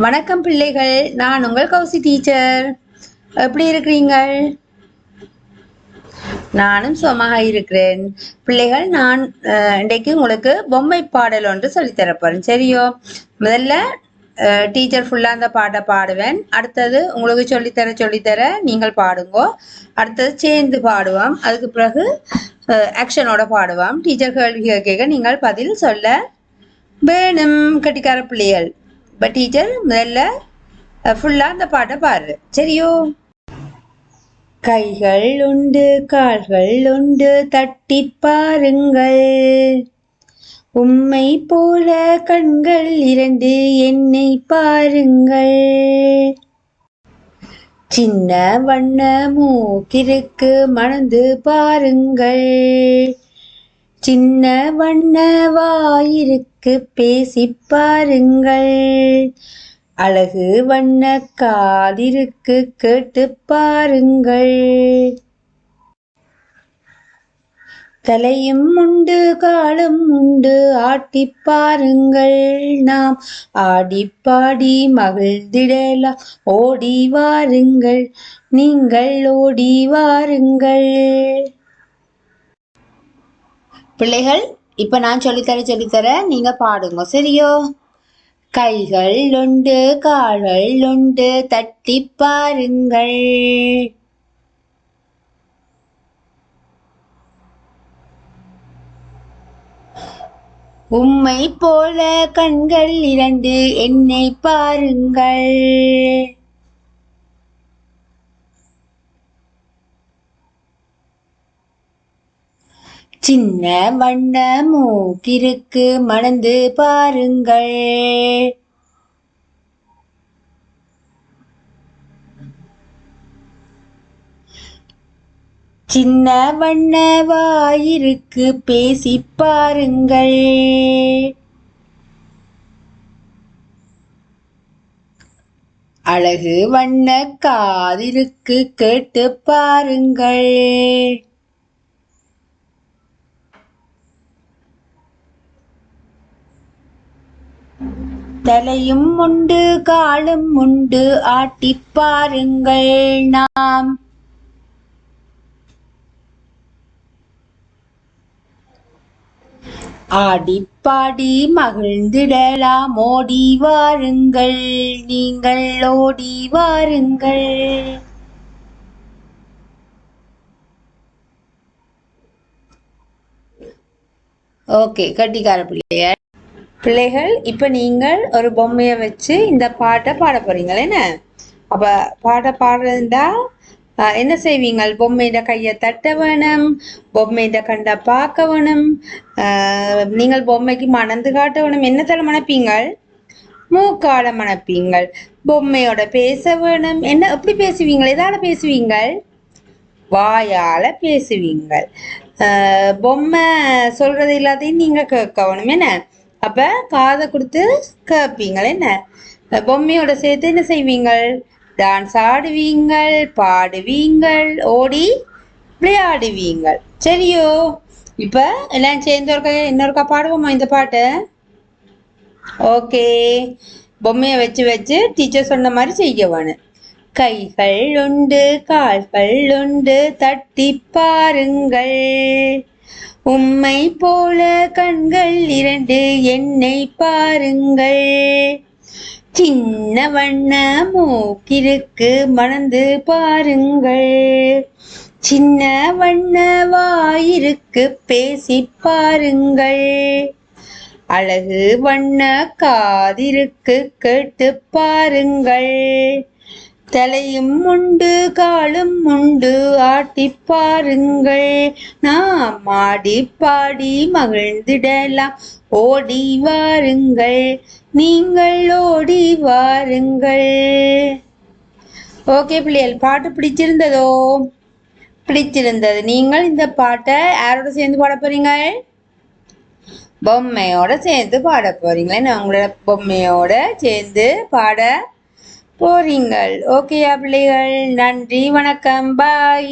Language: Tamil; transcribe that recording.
வணக்கம் பிள்ளைகள், நான் உங்கள் கௌசி டீச்சர். எப்படி இருக்கிறீங்கள்? நானும் சுகமாக இருக்கிறேன். பிள்ளைகள், நான் இன்றைக்கு உங்களுக்கு பொம்மை பாடல் ஒன்று சொல்லித்தரப்போறேன். சரியோ? முதல்ல டீச்சர் ஃபுல்லாக அந்த பாட்டை பாடுவேன். அடுத்தது உங்களுக்கு சொல்லித்தர நீங்கள் பாடுங்கோ. அடுத்தது சேர்ந்து பாடுவோம். அதுக்கு பிறகு ஆக்ஷனோட பாடுவோம். டீச்சர் கேள்வி கேட்க நீங்கள் பதில் சொல்ல வேணும். கட்டிக்கார பிள்ளைகள். இப்போ டீச்சர் முதல்ல ஃபுல்லாக அந்த பாட்டை பாடுற. சரியோ? கைகள் உண்டு, கால்கள் உண்டு, தட்டி பாருங்கள். உம்மை போல கண்கள் இரண்டு, என்னை பாருங்கள். சின்ன வண்ண மூக்கிற்கு மணந்து பாருங்கள். சின்ன வண்ண வாயிருக்கு பேசி பாருங்கள். அழகு வண்ண காதிருக்கு கேட்டு பாருங்கள். தலையும் உண்டு, காலும் உண்டு, ஆட்டி பாருங்கள். நாம் ஆடி பாடி மகிழ்ந்திடலாம். ஓடி வாருங்கள், நீங்கள் ஓடி வாருங்கள். பிள்ளைகள், இப்ப நான் சொல்லித்தர நீங்க பாடுங்க. சரியோ? கைகள் உண்டு, கால்கள் உண்டு, தட்டி பாருங்கள். உம்மை போல கண்கள் இரண்டு, என்னை பாருங்கள். சின்ன வண்ண மூக்கிற்கு மணந்து பாருங்கள். சின்ன வண்ண வாயிருக்கு பேசி பாருங்கள். அழகு வண்ண காதிற்கு கேட்டு பாருங்கள். தலையும் உண்டு, காலும் உண்டு, ஆட்டி பாருங்கள். நாம் ஆடி பாடி மகிழ்ந்திடலாம். ஓடி வாருங்கள், நீங்கள் ஓடி வாருங்கள். ஓகே கட்டிக்கார பிள்ளைகள், இப்ப நீங்கள் ஒரு பொம்மையை வச்சு இந்த பாட்டை பாட போறீங்களே. என்ன அப்ப பாட்டை பாடுறதுண்டா என்ன செய்வீங்க? பொம்மையிட கையை தட்ட வேணும், பொம்மையிட கண்டா பார்க்க வேணும், நீங்கள் பொம்மைக்கு மணந்து காட்ட வேணும். என்னத்தால மணப்பீங்கள்? மூக்கால மணப்பீங்கள். பொம்மையோட பேச வேணும். என்ன எப்படி பேசுவீங்கள்? எதால பேசுவீங்கள்? வாயால பேசுவீங்கள். பொம்மை சொல்றது எல்லாத்தையும் நீங்க கேட்க வேணும். என்ன அப்ப காதை கொடுத்து கேட்பீங்கள். என்ன பொம்மையோட சேர்த்து என்ன செய்வீங்கள்? டான்ஸ் ஆடுவீங்கள், பாடுவீங்கள், ஓடி விளையாடுவீங்கள். சரியோ? இப்ப எல்லாம் சேர்ந்து இன்னொருக்கா பாடுவோமா இந்த பாட்டை? ஓகே. பொம்மையை வச்சு வச்சு டீச்சர் சொன்ன மாதிரி செய்ய வேணும். கைகள் உண்டு, கால்கள் உண்டு, தட்டி பாருங்கள். உம்மை போல கண்கள் இரண்டு, என்னை பாருங்கள். சின்ன வண்ண மூக்கிற்கு மணந்து பாருங்கள். சின்ன வண்ண வாயிருக்கு பேசி பாருங்கள். அழகு வண்ண காதிற்கு கேட்டு பாருங்கள். தலையும் உண்டு, காலும் உண்டு, ஆட்டி பாருங்கள். நாம் ஆடி பாடி மகிழ்ந்திடலாம். ஓடி வாருங்கள், நீங்கள் ஓடி வாருங்கள். ஓகே பிள்ளைகள், பாட்டு பிடிச்சிருந்ததோ? பிடிச்சிருந்தது. நீங்கள் இந்த பாட்டை யாரோட சேர்ந்து பாட போறீங்க? பொம்மையோட சேர்ந்து பாட போறீங்களா? உங்களோட பொம்மையோட சேர்ந்து பாட போறீங்கள். ஓகேயா பிள்ளைகள்? நன்றி, வணக்கம், பாய்.